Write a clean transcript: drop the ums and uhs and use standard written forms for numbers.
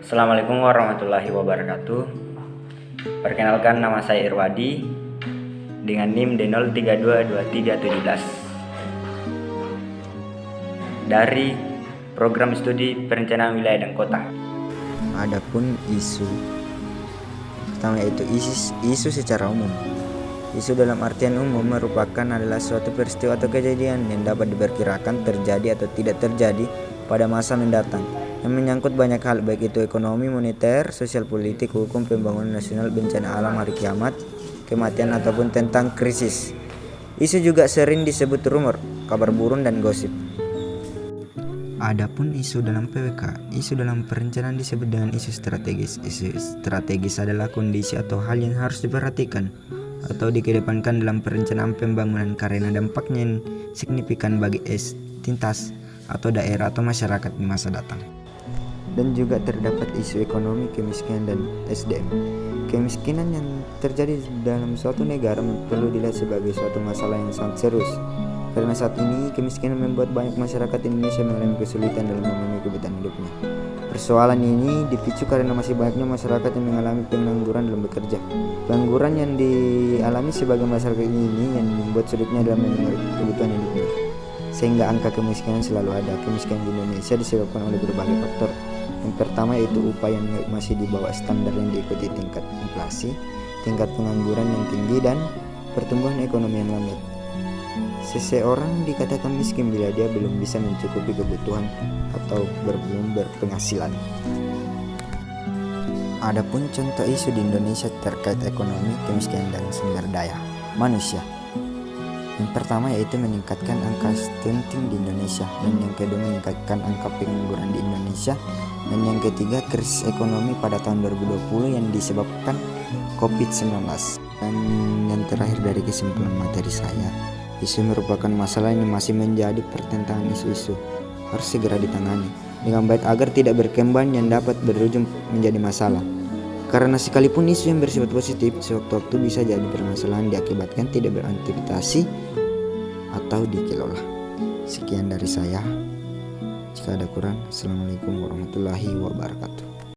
Assalamualaikum warahmatullahi wabarakatuh. Perkenalkan, nama saya Irwadi dengan NIM D03223717 dari Program Studi Perencanaan Wilayah dan Kota. Adapun isu pertama yaitu isu secara umum. Isu dalam artian umum merupakan adalah suatu peristiwa atau kejadian yang dapat diperkirakan terjadi atau tidak terjadi pada masa mendatang, yang menyangkut banyak hal, baik itu ekonomi, moneter, sosial, politik, hukum, pembangunan nasional, bencana alam, hari kiamat, kematian, ataupun tentang krisis. Isu juga sering disebut rumor, kabar burung, dan gosip. Adapun isu dalam PWK, isu dalam perencanaan disebut dengan isu strategis. Isu strategis adalah kondisi atau hal yang harus diperhatikan atau dikedepankan dalam perencanaan pembangunan karena dampaknya yang signifikan bagi entitas atau daerah atau masyarakat di masa datang. Dan juga terdapat isu ekonomi, kemiskinan, dan SDM. Kemiskinan yang terjadi dalam suatu negara perlu dilihat sebagai suatu masalah yang sangat serius, karena saat ini kemiskinan membuat banyak masyarakat Indonesia mengalami kesulitan dalam memenuhi kebutuhan hidupnya. Persoalan ini dipicu karena masih banyaknya masyarakat yang mengalami pengangguran dalam bekerja. Pengangguran yang dialami sebagai masyarakat ini yang membuat sulitnya dalam memenuhi kebutuhan hidupnya, sehingga angka kemiskinan selalu ada. Kemiskinan di Indonesia disebabkan oleh berbagai faktor. Yang pertama yaitu upah yang masih di bawah standar yang diikuti tingkat inflasi, tingkat pengangguran yang tinggi, dan pertumbuhan ekonomi yang lambat. Seseorang dikatakan miskin bila dia belum bisa mencukupi kebutuhan atau belum berpenghasilan. Adapun contoh isu di Indonesia terkait ekonomi, kemiskinan, dan sumber daya manusia. Yang pertama yaitu meningkatkan angka stunting di Indonesia, dan yang kedua meningkatkan angka pengangguran di Indonesia, dan yang ketiga krisis ekonomi pada tahun 2020 yang disebabkan COVID-19. Dan yang terakhir dari kesimpulan materi saya, isu merupakan masalah yang masih menjadi pertentangan. Isu-isu harus segera ditangani dengan baik agar tidak berkembang yang dapat berujung menjadi masalah. Karena sekalipun isu yang bersifat positif, sewaktu-waktu bisa jadi permasalahan diakibatkan tidak berantisipasi atau dikelola. Sekian dari saya. Jika ada kurang, Assalamualaikum warahmatullahi wabarakatuh.